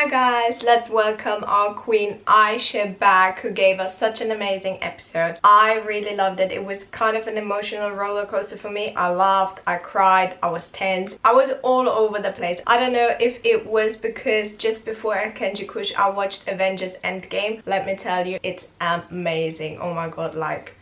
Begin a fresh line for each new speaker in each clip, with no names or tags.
Hi guys, let's welcome our queen Aisha back, who gave us such an amazing episode. I really loved it. It was kind of an emotional roller coaster for me. I laughed, I cried, I was tense. I was all over the place. I don't know if it was because just before Erkenci I watched Avengers Endgame. Let me tell you, it's amazing. Oh my god, like,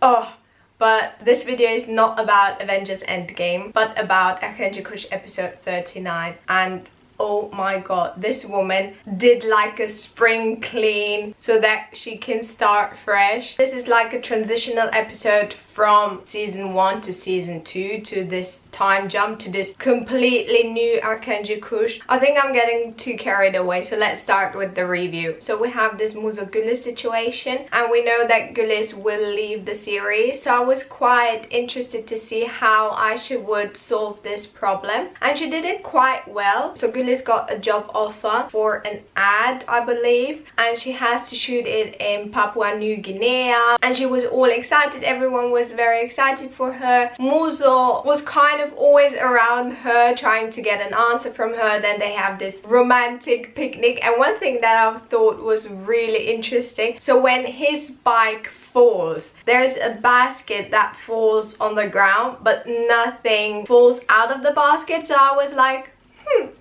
oh. But this video is not about Avengers Endgame, but about Erkenci episode 39. And oh my god, this woman did like a spring clean so that she can start fresh. This is like a transitional episode from season 1 to season 2 to this time jump to this completely new Erkenci. I think I'm getting too carried away, so let's start with the review. So we have this Muzo Gülis situation, and we know that Gülis will leave the series, so I was quite interested to see how Aisha would solve this problem, and she did it quite well. So Gülis got a job offer for an ad, I believe, and she has to shoot it in Papua New Guinea, and she was all excited. Everyone was very excited for her. Muzo was kind of always around her, trying to get an answer from her. Then they have this romantic picnic, and one thing that I thought was really interesting, so when his bike falls, there's a basket that falls on the ground, but nothing falls out of the basket. So I was like,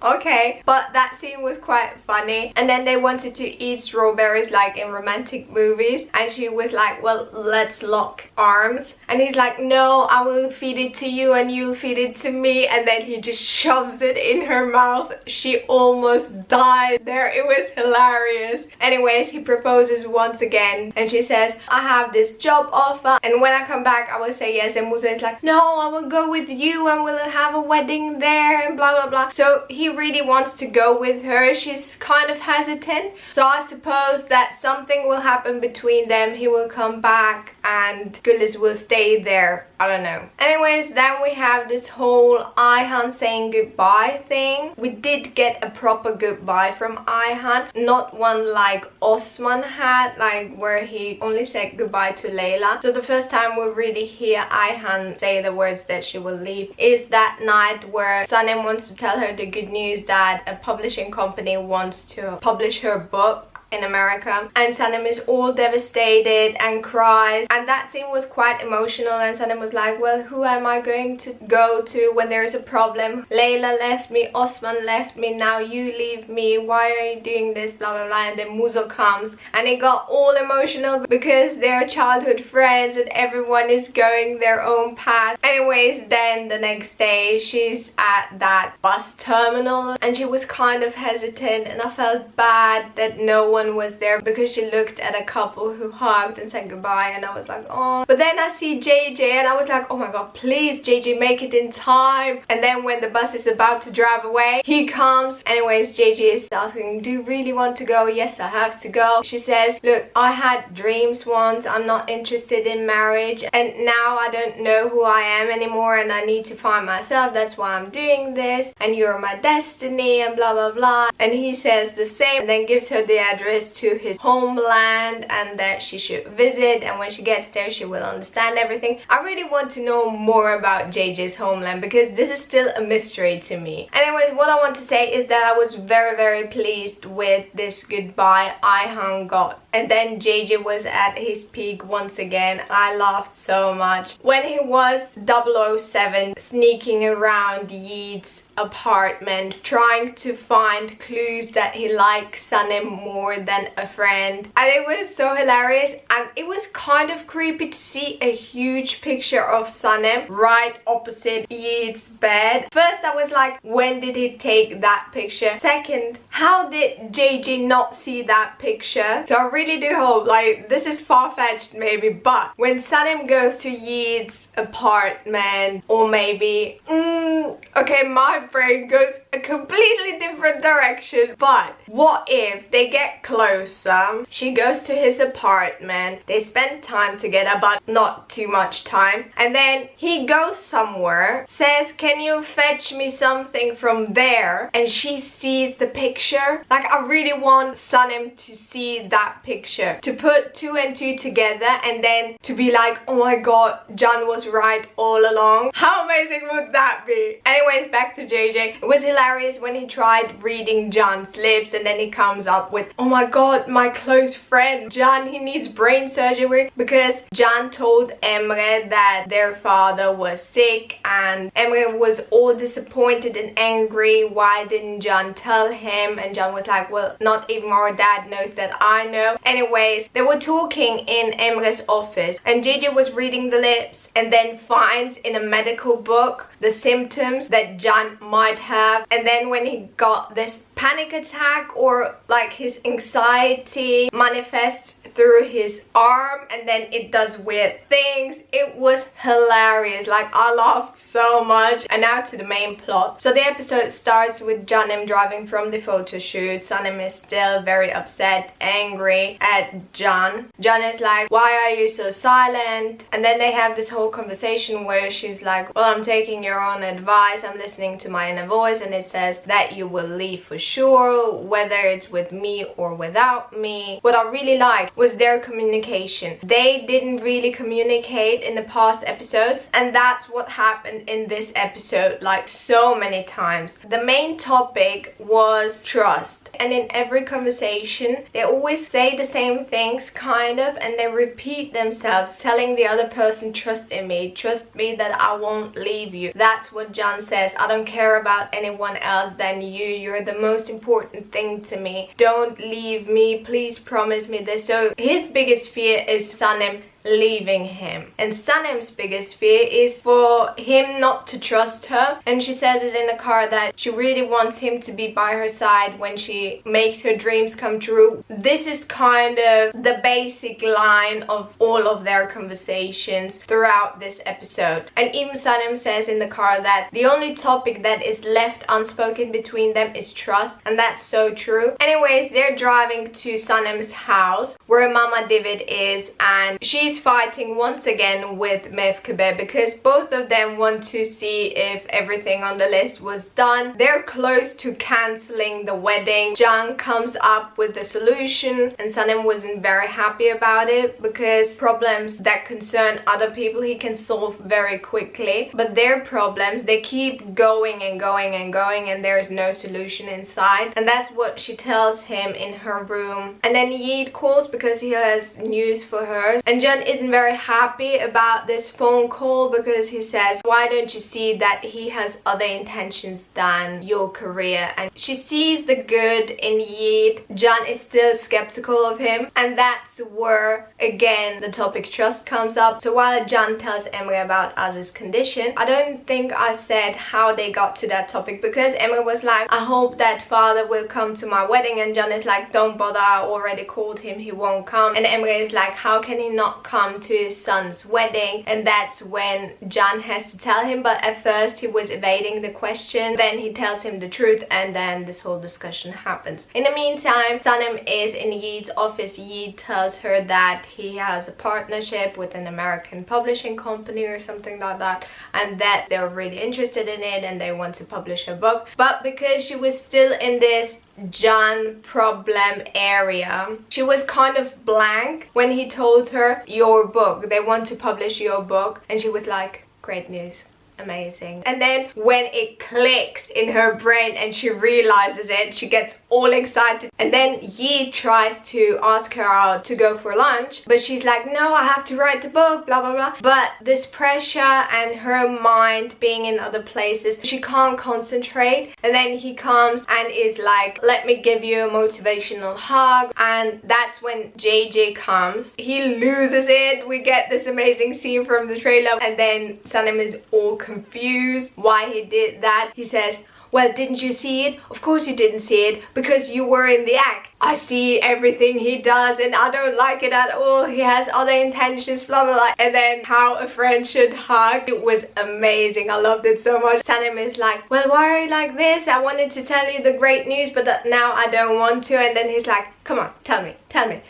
okay, but that scene was quite funny. And then they wanted to eat strawberries like in romantic movies, and she was like, well, let's lock arms, and he's like, no, I will feed it to you and you'll feed it to me, and then he just shoves it in her mouth. She almost died there. It was hilarious. Anyways, he proposes once again, and she says, I have this job offer, and when I come back I will say yes. And Musa is like, no, I will go with you and we'll have a wedding there and blah blah blah. So he really wants to go with her. She's kind of hesitant, so I suppose that something will happen between them. He will come back and Gülis will stay there. I don't know. Anyways, then we have this whole Ayhan saying goodbye thing. We did get a proper goodbye from Ayhan, not one like Osman had, like where he only said goodbye to Layla. So the first time we really hear Ayhan say the words that she will leave is that night where Sanem wants to tell her the good news that a publishing company wants to publish her book in America, and Sanem is all devastated and cries, and that scene was quite emotional. And Sanem was like, well, who am I going to go to when there is a problem? Layla left me, Osman left me, now you leave me, why are you doing this, blah blah blah. And then Muzo comes, and it got all emotional because they're childhood friends and everyone is going their own path. Anyways, then the next day she's at that bus terminal, and she was kind of hesitant, and I felt bad that no one was there because she looked at a couple who hugged and said goodbye, and I was like, oh. But then I see JJ and I was like, oh my god, please JJ, make it in time. And then when the bus is about to drive away, he comes. Anyways, JJ is asking, do you really want to go? Yes, I have to go. She says, look, I had dreams once, I'm not interested in marriage, and now I don't know who I am anymore, and I need to find myself. That's why I'm doing this, and you're my destiny, and blah blah blah. And he says the same, and then gives her the address to his homeland, and that she should visit, and when she gets there she will understand everything. I really want to know more about JJ's homeland because this is still a mystery to me. Anyways, what I want to say is that I was very pleased with this goodbye Ayhan got. And then JJ was at his peak once again. I laughed so much when he was 007 sneaking around Yeat's apartment trying to find clues that he likes Sanem more than a friend, and it was so hilarious. And it was kind of creepy to see a huge picture of Sanem right opposite Yeat's bed. First I was like, when did he take that picture? Second, how did JJ not see that picture? So I really do hope, like, this is far-fetched maybe, but when Sanem goes to Yeat's apartment, or maybe okay, my brain goes a completely different direction, but what if they get closer? She goes to his apartment, they spend time together, but not too much time, and then he goes somewhere, says, can you fetch me something from there? And she sees the picture. Like, I really want Sanem to see that picture, to put 2 and 2 together, and then to be like, oh my god, Can was right all along. How amazing would that be? Anyways, back to JJ. It was hilarious when he tried reading John's lips and then he comes up with, oh my god, my close friend John, he needs brain surgery, because John told Emre that their father was sick and Emre was all disappointed and angry. Why didn't John tell him? And John was like, well, not even our dad knows that I know. Anyways, they were talking in Emre's office and JJ was reading the lips and then finds in a medical book the symptoms that John might have. And then when he got this panic attack, or like his anxiety manifests through his arm and then it does weird things. It was hilarious. Like, I laughed so much. And now to the main plot. So the episode starts with Canem driving from the photo shoot. Canem is still very upset, angry at John. John is like, why are you so silent? And then they have this whole conversation where she's like, well, I'm taking your own advice, I'm listening to my inner voice, and it says that you will leave for sure, whether it's with me or without me. What I really liked was their communication. They didn't really communicate in the past episodes, and that's what happened in this episode, like so many times. The main topic was trust, and in every conversation they always say the same things kind of, and they repeat themselves, telling the other person, trust in me, trust me that I won't leave you. That's what John says. I don't care about anyone else than you. You're the most important thing to me. Don't leave me. Please promise me this. So his biggest fear is Canem leaving him, and Sanem's biggest fear is for him not to trust her. And she says it in the car that she really wants him to be by her side when she makes her dreams come true. This is kind of the basic line of all of their conversations throughout this episode. And even Sanem says in the car that the only topic that is left unspoken between them is trust, and that's so true. Anyways, they're driving to Sanem's house where Mama David is, and she's fighting once again with Mevkebe because both of them want to see if everything on the list was done. They're close to cancelling the wedding. Can comes up with the solution, and Sanem wasn't very happy about it because problems that concern other people he can solve very quickly, but their problems, they keep going and going and going, and there's no solution inside. And that's what she tells him in her room. And then Yeet calls because he has news for her, and Can isn't very happy about this phone call because he says, why don't you see that he has other intentions than your career? And she sees the good in Yeet. Can is still skeptical of him, and that's where again the topic trust comes up. So while Can tells Emre about Aziz's condition, I don't think I said how they got to that topic, because Emre was like, I hope that father will come to my wedding, and Can is like, don't bother, I already called him, he won't come. And Emre is like, how can he not come to his son's wedding? And that's when Can has to tell him, but at first he was evading the question. Then he tells him the truth, and then this whole discussion happens. In the meantime, Sanem is in Yeet's office. Yeet tells her that he has a partnership with an American publishing company or something like that, and that they're really interested in it and they want to publish a book. But because she was still in this Can problem area, she was kind of blank when he told her, your book, they want to publish your book, and she was like, great news, amazing. And then when it clicks in her brain and she realizes it, she gets all excited, and then Yi tries to ask her out to go for lunch, but she's like, no, I have to write the book, blah blah blah. But this pressure and her mind being in other places, she can't concentrate. And then he comes and is like, let me give you a motivational hug, and that's when JJ comes. He loses it. We get this amazing scene from the trailer, and then Sanem is all confused why he did that. He says, well, didn't you see it? Of course you didn't see it, because you were in the act. I see everything he does and I don't like it at all. He has other intentions, blah blah blah. And then how a friend should hug. It was amazing. I loved it so much. Sanem is like, well, why are you like this? I wanted to tell you the great news, but now I don't want to. And then he's like, come on, tell me,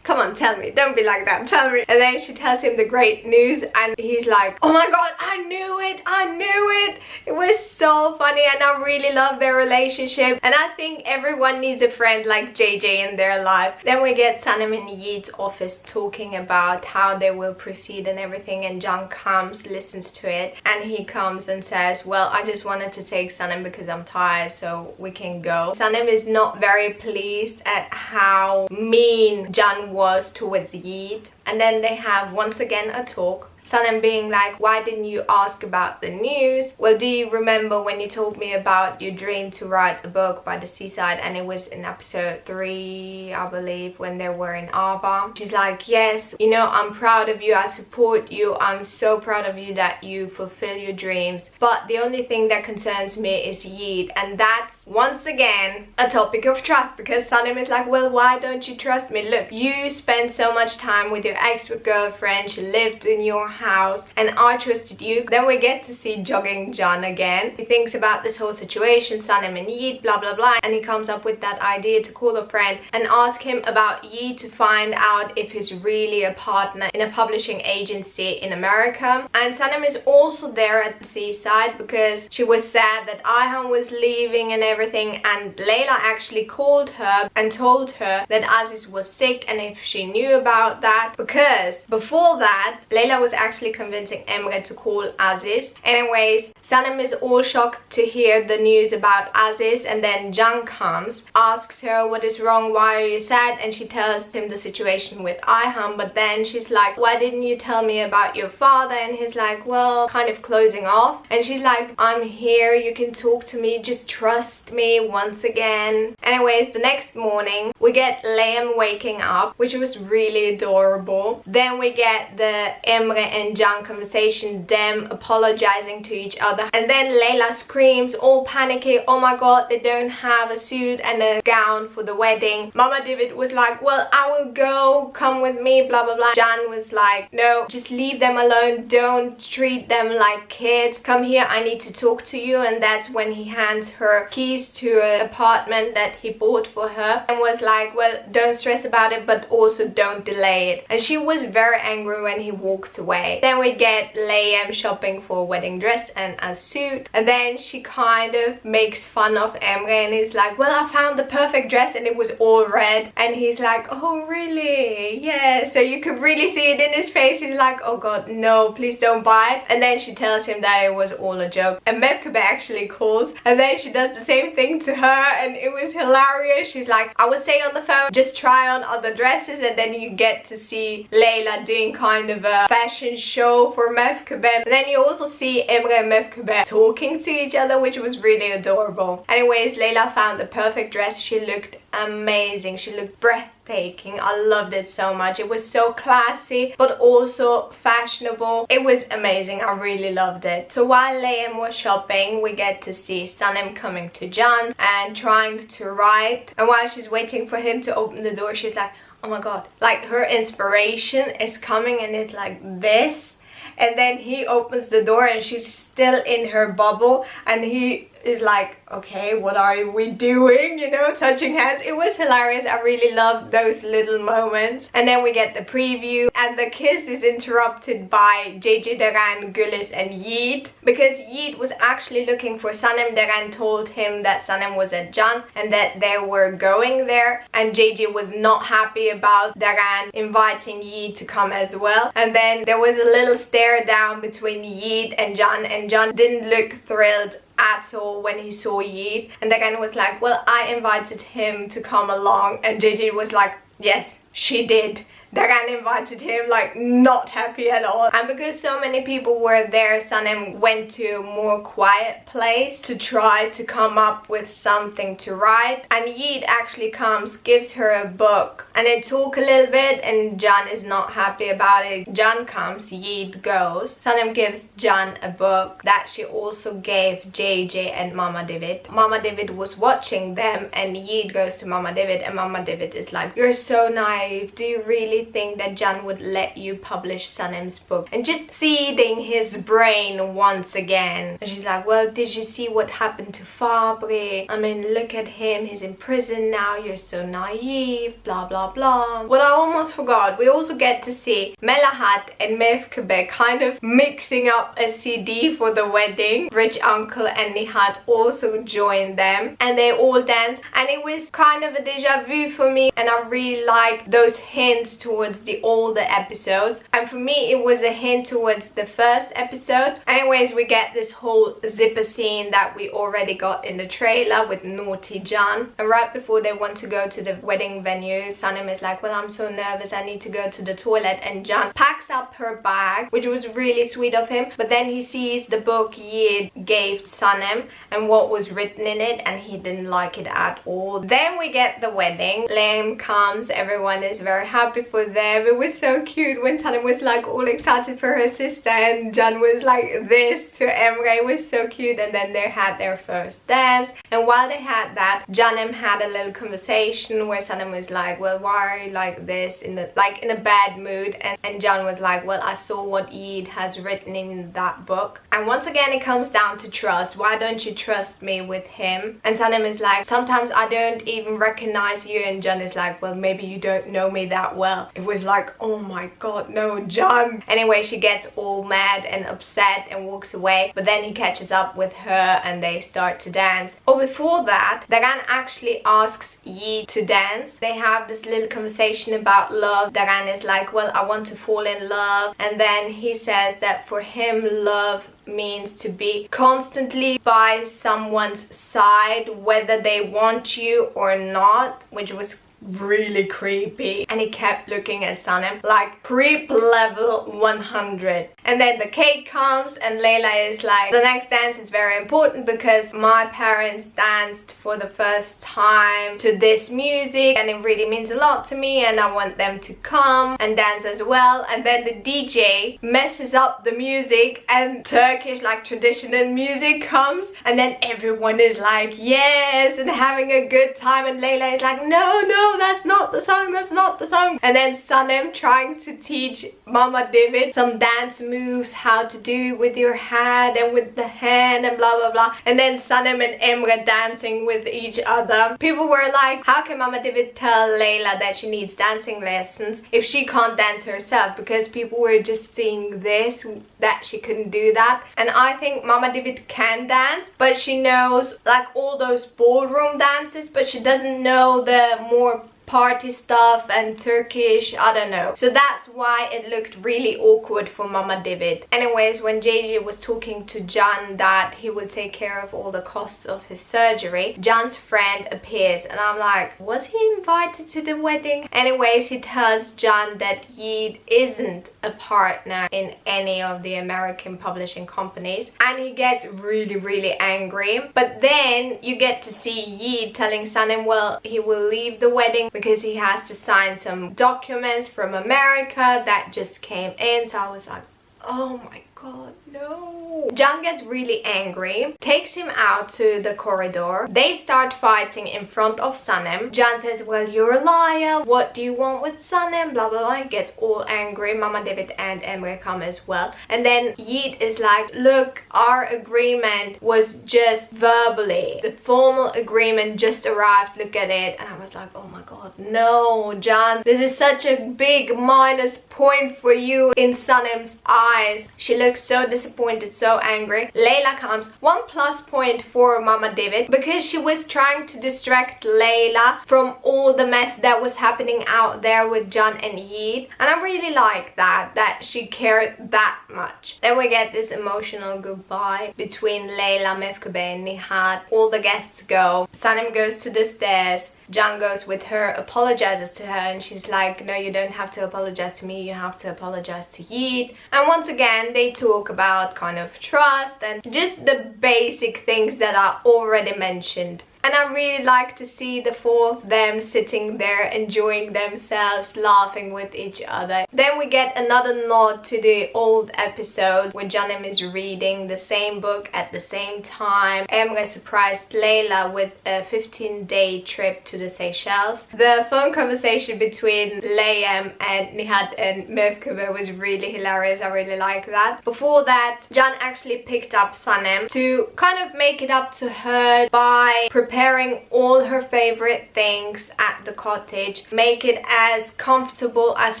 come on, tell me, don't be like that, tell me. And then she tells him the great news and he's like, oh my god, I knew it. It was so funny and I really love their relationship, and I think everyone needs a friend like JJ in their life. Then we get Sanem in Yeet's office talking about how they will proceed and everything, and John comes, listens to it, and he comes and says, well, I just wanted to take Sanem because I'm tired, so we can go. Sanem is not very pleased at how mean John was towards Yeet, and then they have once again a talk. Sanem being like, why didn't you ask about the news? Well, do you remember when you told me about your dream to write a book by the seaside? And it was in episode 3, I believe, when they were in Arba. She's like, yes, you know, I'm proud of you, I support you, I'm so proud of you that you fulfill your dreams, but the only thing that concerns me is Yeet. And that's once again a topic of trust, because Sanem is like, well, why don't you trust me? Look, you spent so much time with your ex-girlfriend, she lived in your house and I trusted you. Then we get to see Jogging John again. He thinks about this whole situation, Sanem and Yeet, blah blah blah, and he comes up with that idea to call a friend and ask him about Yeet to find out if he's really a partner in a publishing agency in America. And Sanem is also there at the seaside because she was sad that Ayhan was leaving and everything, and Layla actually called her and told her that Aziz was sick and if she knew about that, because before that Layla was actually convincing Emre to call Aziz. Anyways, Sanem is all shocked to hear the news about Aziz, and then Can comes, asks her what is wrong, why are you sad, and she tells him the situation with Ayhan. But then she's like, why didn't you tell me about your father? And he's like, well, kind of closing off, and she's like, I'm here, you can talk to me, just trust me once again. Anyways, the next morning we get Liam waking up, which was really adorable. Then we get the Emre and Can conversation, them apologizing to each other, and then Layla screams all panicky, oh my god, they don't have a suit and a gown for the wedding. Mama David was like, well, I will go, come with me, blah blah blah. Can was like, no, just leave them alone, don't treat them like kids, come here, I need to talk to you. And that's when he hands her keys to an apartment that he bought for her and was like, well, don't stress about it, but also don't delay it. And she was very angry when he walked away. Then we get Liam shopping for a wedding dress and a suit, and then she kind of makes fun of Emre and he's like, well, I found the perfect dress and it was all red. And he's like, oh really? Yeah. So you could really see it in his face. He's like, oh god, no, please don't buy it. And then she tells him that it was all a joke, and Mevkebe actually calls, and then she does the same thing to her, and it was hilarious. She's like, I would say on the phone, just try on other dresses, and then you get to see Layla doing kind of a fashion show for Mevkebe. And then you also see Emre and Mevkebe talking to each other, which was really adorable. Anyways, Layla found the perfect dress. She looked amazing, she looked breathtaking. I loved it so much. It was so classy but also fashionable. It was amazing. I really loved it. So while Liam was shopping, we get to see Sanem coming to Can and trying to write, and while she's waiting for him to open the door, she's like, oh my god, like her inspiration is coming and it's like this. And then he opens the door and she's still in her bubble, and he is like, okay, what are we doing, you know, touching hands. It was hilarious. I really loved those little moments. And then we get the preview, and the kiss is interrupted by JJ, Deran, Gülis and Yeet, because Yeet was actually looking for Sanem. Deran told him that Sanem was at Can's and that they were going there, and JJ was not happy about Deran inviting Yeet to come as well. And then there was a little stare down between Yeet and Can didn't look thrilled at all when he saw Yeet, and Deran was like, well, I invited him to come along, and JJ was like, yes, she did. Deran invited him, like not happy at all. And because so many people were there, Sanem went to a more quiet place to try to come up with something to write. And Yeet actually comes, gives her a book, and they talk a little bit, and Can is not happy about it. Can comes, Yeet goes. Sanem gives Can a book that she also gave JJ and Mama David. Mama David was watching them, and Yeet goes to Mama David, and Mama David is like, you're so naive, do you really really think that Jan would let you publish Sanem's book? And just seeding his brain once again. And she's like, well, did you see what happened to Fabri? I mean, look at him, he's in prison now, you're so naive, blah blah blah. Well, I almost forgot, we also get to see Melahat and Mevkebe kind of mixing up a CD for the wedding. Rich Uncle and Nihat also joined them and they all danced, and it was kind of a deja vu for me, and I really liked those hints towards the older episodes, and for me it was a hint towards the first episode. Anyways, we get this whole zipper scene that we already got in the trailer with naughty Jan, and right before they want to go to the wedding venue, Sanem is like, well, I'm so nervous, I need to go to the toilet, and Jan packs up her bag, which was really sweet of him, but then he sees the book Yid gave Sanem and what was written in it, and he didn't like it at all. Then we get the wedding. Liam comes, everyone is very happy for them. It was so cute when Sanem was like all excited for her sister and Jan was like this to Emre. It was so cute. And then they had their first dance, and while they had that, Janem had a little conversation where Sanem was like, well, why are you like this, in a bad mood, and Jan was like, well, I saw what Yid has written in that book. And once again it comes down to trust. Why don't you trust me with him? And Sanem is like, sometimes I don't even recognize you, and Jan is like, well, maybe you don't know me that well. It was like, oh my god, no, Jan. Anyway, she gets all mad and upset and walks away, but then he catches up with her and they start to dance. Or before that, Daran actually asks Yi to dance. They have this little conversation about love. Daran is like, well, I want to fall in love, and then he says that for him love means to be constantly by someone's side whether they want you or not, which was really creepy. And he kept looking at Sanem like creep level 100. And then the cake comes and Layla is like, the next dance is very important because my parents danced for the first time to this music and it really means a lot to me, and I want them to come and dance as well. And then the DJ messes up the music and Turkish, like traditional music, comes, and then everyone is like yes and having a good time, and Layla is like, no, that's not the song, that's not the song. And then Sanem trying to teach Mama David some dance moves, how to do with your hand and with the hand and blah blah blah. And then Sanem and Emre dancing with each other. People were like, how can Mama David tell Layla that she needs dancing lessons if she can't dance herself? Because people were just seeing this, that she couldn't do that. And I think Mama David can dance, but she knows like all those ballroom dances, but she doesn't know the more party stuff and Turkish, I don't know. So that's why it looked really awkward for Mama David. Anyways, when JJ was talking to Jan that he would take care of all the costs of his surgery, Jan's friend appears and I'm like, was he invited to the wedding? Anyways, he tells Jan that Yid isn't a partner in any of the American publishing companies, and he gets really angry. But then you get to see Yid telling Sanem, well, he will leave the wedding because he has to sign some documents from America that just came in. So I was like, oh my god, no. Jan gets really angry, takes him out to the corridor. They start fighting in front of Sanem. Jan says, well, you're a liar, what do you want with Sanem, blah blah blah. Gets all angry. Mama David and Emre come as well, and then Yid is like, look, our agreement was just verbally, the formal agreement just arrived, look at it. And I was like, oh my god, no, Jan, this is such a big minus point for you in Sanem's eyes. She looks so disappointed, so angry. Layla comes, 1 plus point for Mama David because she was trying to distract Layla from all the mess that was happening out there with Jan and Yid, and I really like that she cared that much. Then we get this emotional goodbye between Layla, Mefkebe and Nihat. All the guests go. Sanem goes to the stairs. Jan goes with her, apologizes to her, and she's like, no, you don't have to apologize to me, you have to apologize to Yid. And once again they talk about kind of trust and just the basic things that I already mentioned. And I really like to see the four of them sitting there enjoying themselves, laughing with each other. Then we get another nod to the old episode where Janem is reading the same book at the same time. Emre surprised Layla with a 15-day trip to the Seychelles. The phone conversation between Layem and Nihat and Mevkube was really hilarious. I really like that. Before that, Can actually picked up Sanem to kind of make it up to her by preparing all her favorite things at the cottage, make it as comfortable as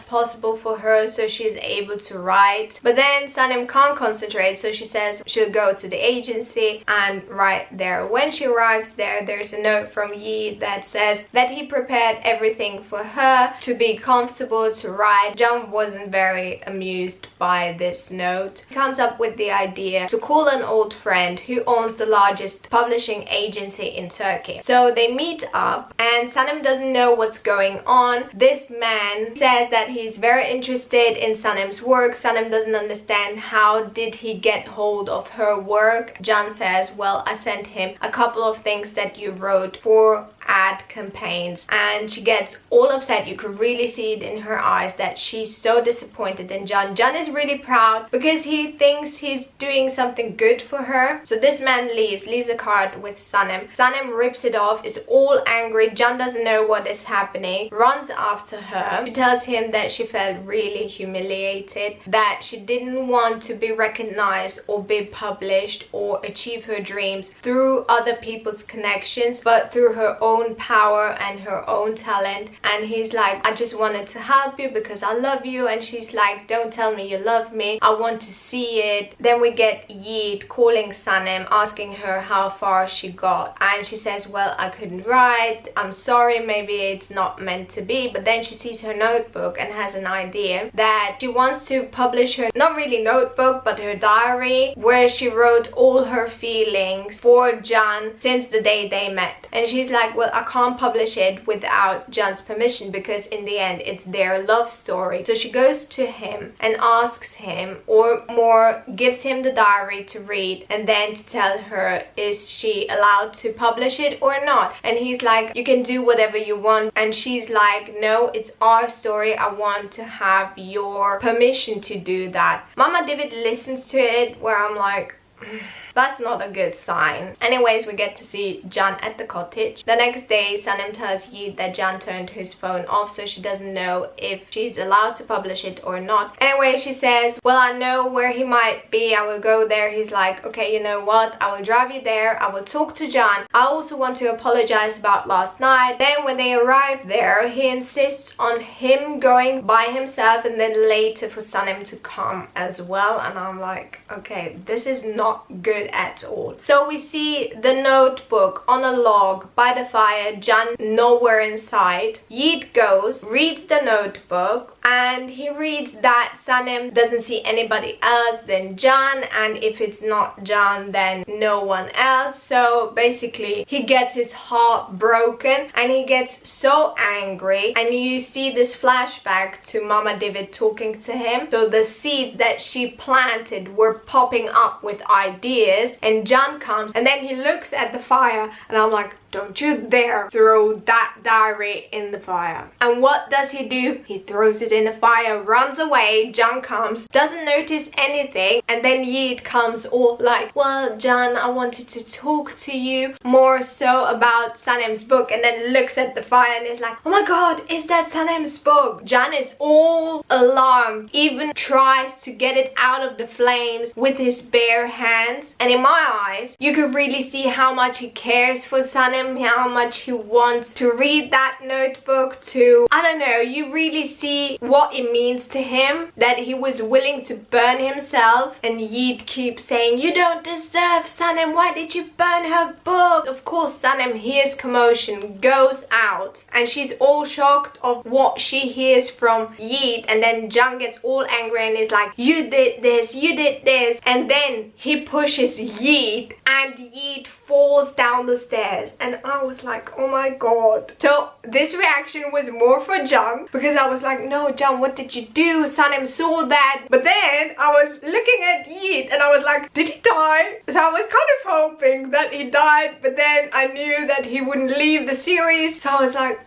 possible for her so she's able to write. But then Sanem can't concentrate, so she says she'll go to the agency and write there. When she arrives there, there's a note from Yi that says that he prepared everything for her to be comfortable to write. Can wasn't very amused by this note. He comes up with the idea to call an old friend who owns the largest publishing agency in Turkey. So they meet up and Sanem doesn't know what's going on. This man says that he's very interested in Sanem's work. Sanem doesn't understand how did he get hold of her work. Can says, well, I sent him a couple of things that you wrote for ad campaigns, and she gets all upset. You could really see it in her eyes that she's so disappointed in Can. Can is really proud because he thinks he's doing something good for her. So this man leaves a card with Sanem. Sanem rips it off, is all angry. Can doesn't know what is happening, runs after her. She tells him that she felt really humiliated, that she didn't want to be recognized or be published or achieve her dreams through other people's connections, but through her own power and her own talent. And he's like, I just wanted to help you because I love you. And she's like, don't tell me you love me, I want to see it. Then we get Yeet calling Sanem, asking her how far she got, and she says, well, I couldn't write, I'm sorry, maybe it's not meant to be. But then she sees her notebook and has an idea that she wants to publish her, not really notebook, but her diary, where she wrote all her feelings for Can since the day they met. And she's like, well, I can't publish it without Can's permission because in the end it's their love story. So she goes to him and asks him, or more, gives him the diary to read and then to tell her is she allowed to publish it or not. And he's like, you can do whatever you want. And she's like, no, it's our story, I want to have your permission to do that. Mama David listens to it, where I'm like, that's not a good sign. Anyways, we get to see Can at the cottage. The next day, Sanem tells Yi that Can turned his phone off, so she doesn't know if she's allowed to publish it or not. Anyway, she says, well, I know where he might be, I will go there. He's like, okay, you know what, I will drive you there, I will talk to Can. I also want to apologize about last night. Then when they arrive there, he insists on him going by himself and then later for Sanem to come as well. And I'm like, okay, this is not good at all. So we see the notebook on a log by the fire, Can nowhere in sight. Yeet goes, reads the notebook, and he reads that Sanem doesn't see anybody else than Can, and if it's not Can, then no one else. So basically he gets his heart broken and he gets so angry, and you see this flashback to Mama David talking to him. So the seeds that she planted were popping up with ideas, and Can comes and then he looks at the fire, and I'm like, don't you dare throw that diary in the fire. And what does he do? He throws it in the fire, runs away. Can comes, doesn't notice anything, and then Yeet comes all like, well, Can, I wanted to talk to you more so about Sanem's book, and then looks at the fire and is like, oh my god, is that Sanem's book? Can is all alarmed, even tries to get it out of the flames with his bare hands. And in my eyes, you could really see how much he cares for Sanem, how much he wants to read that notebook, to, I don't know, you really see what it means to him that he was willing to burn himself. And Yeet keeps saying, you don't deserve Sanem, why did you burn her book? Of course Sanem hears commotion, goes out, and she's all shocked of what she hears from Yeet. And then Can gets all angry and is like, you did this, you did this. And then he pushes Yeet and Yeet falls down the stairs. And and I was like, oh my god. So this reaction was more for John, because I was like, no John, what did you do? Sanem saw that. But then I was looking at Yeet and I was like, did he die? So I was kind of hoping that he died, but then I knew that he wouldn't leave the series, so I was like,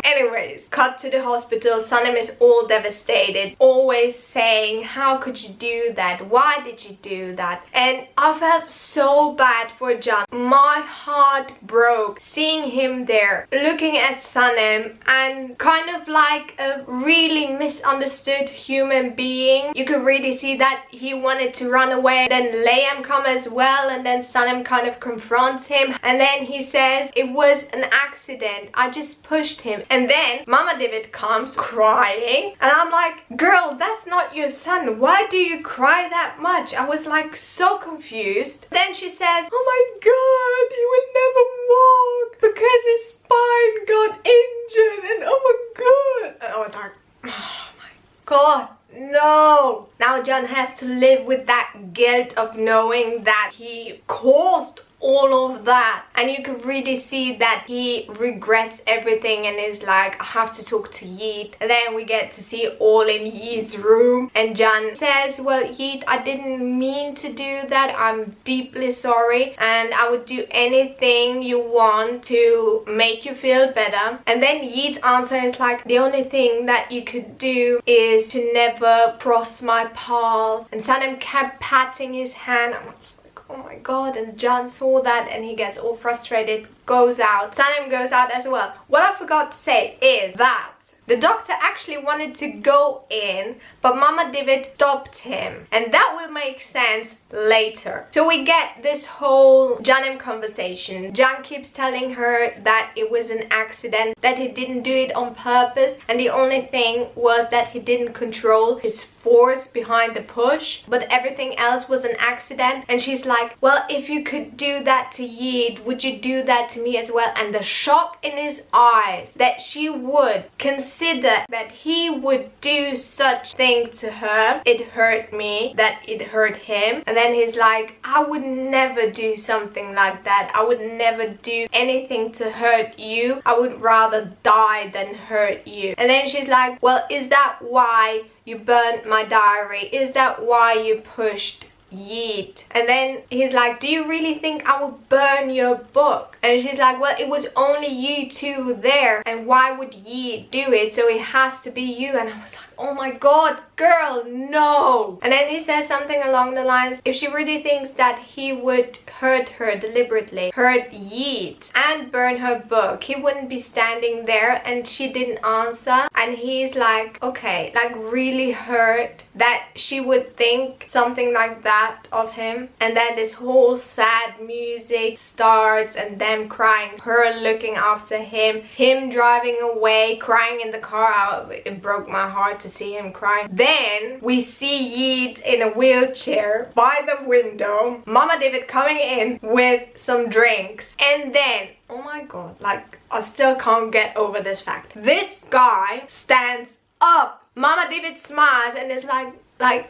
Anyways, cut to the hospital. Sanem is all devastated, always saying, how could you do that? Why did you do that? And I felt so bad for John. My heart broke seeing him there, looking at Sanem, and kind of like a really misunderstood human being. You could really see that he wanted to run away. Then Liam come as well, and then Sanem kind of confronts him, and then he says, it was an accident, I just pushed him. And then Mama David comes crying, and I'm like, girl, that's not your son, why do you cry that much? I was like so confused. Then she says, oh my god, he would never walk because his spine got injured, and oh my god. And I was like, oh my god, no. Now John has to live with that guilt of knowing that he caused all of that, and you can really see that he regrets everything and is like, I have to talk to Yeet. And then we get to see all in Yeet's room, and John says, well Yeet, I didn't mean to do that, I'm deeply sorry, and I would do anything you want to make you feel better. And then Yeet's answer is like, the only thing that you could do is to never cross my path. And Sanem kept patting his hand. I was like, oh my god. And John saw that and he gets all frustrated, goes out. Sanem goes out as well. What I forgot to say is that the doctor actually wanted to go in, but Mama David stopped him, and that will make sense later. So we get this whole Janem conversation. Jan keeps telling her that it was an accident, that he didn't do it on purpose, and the only thing was that he didn't control his force behind the push, but everything else was an accident. And she's like, well, if you could do that to Yeet, would you do that to me as well? And the shock in his eyes that she would consider that he would do such thing to her, it hurt me, that it hurt him. And then he's like, I would never do something like that, I would never do anything to hurt you, I would rather die than hurt you. And then she's like, well, is that why you burnt my diary? Is that why you pushed Yeet? And then he's like, do you really think I will burn your book? And she's like, well, it was only you two there, and why would Yeet do it? So it has to be you. And I was like, oh my god, girl, no. And then he says something along the lines, if she really thinks that he would hurt her deliberately, hurt Yeet and burn her book, he wouldn't be standing there. And she didn't answer, and he's like, okay, like really hurt that she would think something like that of him. And then this whole sad music starts, and them crying, her looking after him, him driving away, crying in the car. It broke my heart to see him crying. Then we see Yeet in a wheelchair by the window, Mama David coming in with some drinks, and then, oh my god, like I still can't get over this fact, this guy stands up. Mama David smiles and is like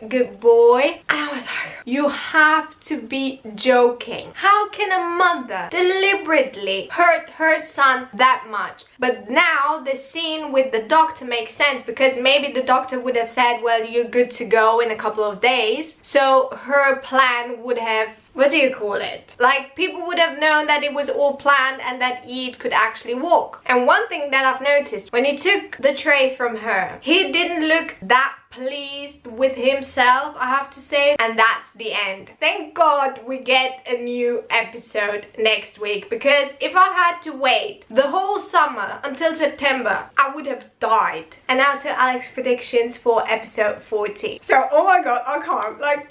good boy. And I was like, you have to be joking. How can a mother deliberately hurt her son that much? But now the scene with the doctor makes sense, because maybe the doctor would have said, well, you're good to go in a couple of days. So her plan would have, what do you call it? Like, people would have known that it was all planned and that Yeet could actually walk. And one thing that I've noticed, when he took the tray from her, he didn't look that pleased with himself, I have to say. And that's the end. Thank god we get a new episode next week, because if I had to wait the whole summer until September, I would have died. And now to Alex's predictions for episode 40. So, oh my god, I can't, like,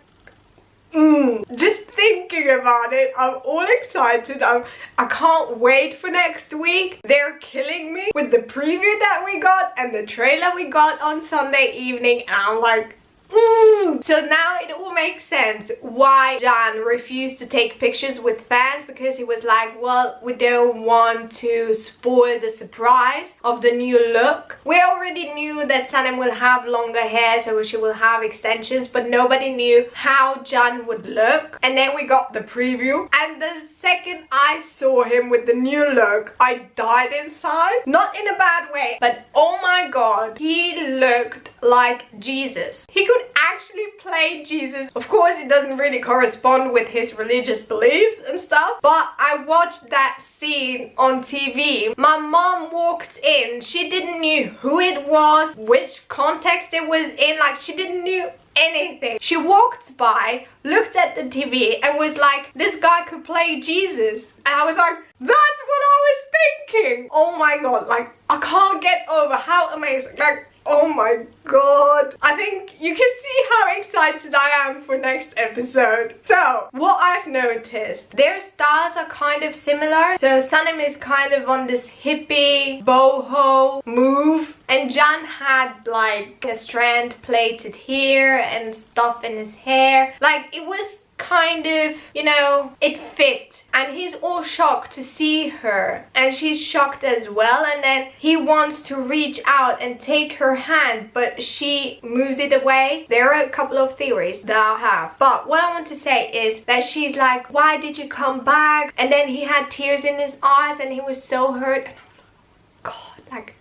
just thinking about it, I'm all excited. I can't wait for next week. They're killing me with the preview that we got and the trailer we got on Sunday evening, and I'm like, So now it all makes sense why Jan refused to take pictures with fans, because he was like, well, we don't want to spoil the surprise of the new look We already knew that Sanem will have longer hair, so she will have extensions, but nobody knew how Can would look. And then we got the preview, and the second I saw him with the new look, I died inside. Not in a bad way, but oh my god, he looked like Jesus. He could actually play Jesus. Of course, it doesn't really correspond with his religious beliefs and stuff, but I watched that scene on TV. My mom walked in. She didn't know who it was, which context it was in. Like, she didn't know anything. She walked by, looked at the TV, and was like, this guy could play Jesus. And I was like, that's what I was thinking. Oh my god, like, I can't get over how amazing. Like, oh my god. I think you can see how excited I am for next episode. So, what I've noticed, their styles are kind of similar. So, Sanem is kind of on this hippie, boho move. And Can had like a strand plaited here and stuff in his hair. Like, it was kind of, you know, it fit. And he's all shocked to see her, and she's shocked as well, and then he wants to reach out and take her hand, but she moves it away. There are a couple of theories that I have, but what I want to say is that she's like, why did you come back? And then he had tears in his eyes and he was so hurt, and I was like, god, like,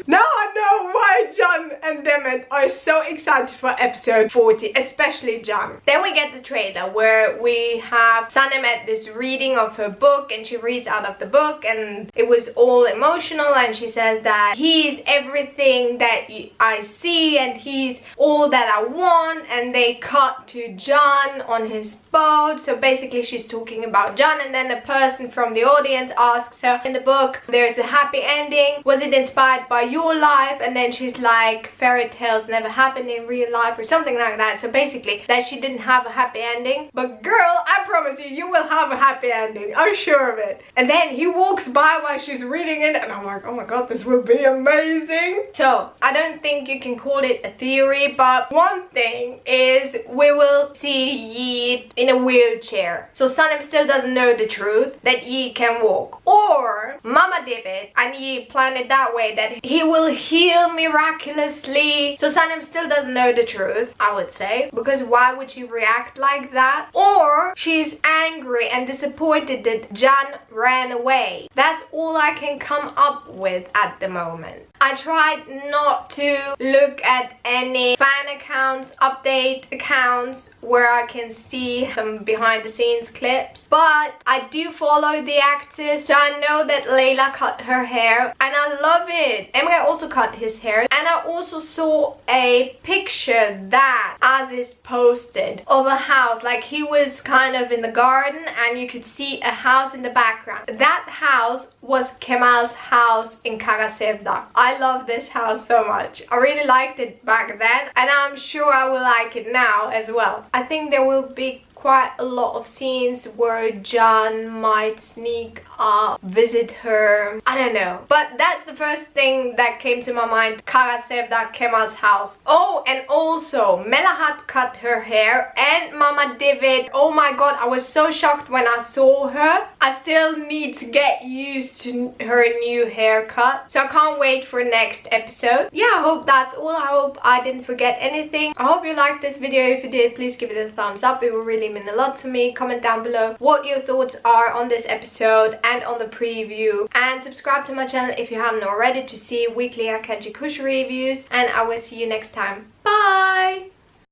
now I know why Can and Demet are so excited for episode 40, especially Can. Then we get the trailer where we have Sanem at this reading of her book, and she reads out of the book, and it was all emotional, and she says that he's everything that I see and he's all that I want. And they cut to Can on his boat, so basically she's talking about Can, and then a person from the audience asks her, in the book there's a happy ending, was it inspired by your life? And then she's like, fairy tales never happened in real life or something like that. So basically that she didn't have a happy ending. But girl, I promise you, you will have a happy ending, I'm sure of it. And then he walks by while she's reading it, and I'm like, oh my god, this will be amazing. So I don't think you can call it a theory, but one thing is we will see Yi in a wheelchair. So Sanem still doesn't know the truth that Yi can walk, or Mama David and Yi planned it that way that he will heal miraculously. So Sanem still doesn't know the truth, I would say, because why would she react like that? Or she's angry and disappointed that Can ran away. That's all I can come up with at the moment. I tried not to look at any fan accounts, update accounts where I can see some behind the scenes clips, but I do follow the actors, so I know that Layla cut her hair and I love it. Emre also cut his hair, and I also saw a picture that Aziz posted of a house, like he was kind of in the garden and you could see a house in the background. That house was Kemal's house in Kara Sevda. I love this house so much. I really liked it back then, and I'm sure I will like it now as well. I think there will be quite a lot of scenes where Can might sneak up, visit her, I don't know. But that's the first thing that came to my mind, Kara Sevda, Kemal's house. Oh, and also Melahat cut her hair, and Mama David, oh my god, I was so shocked when I saw her. I still need to get used to her new haircut, so I can't wait for next episode. Yeah, I hope that's all. I hope I didn't forget anything. I hope you liked this video. If you did, please give it a thumbs up. It will really mean a lot to me. Comment down below what your thoughts are on this episode and on the preview, and subscribe to my channel if you haven't already to see weekly Erkenci reviews, and I will see you next time. Bye!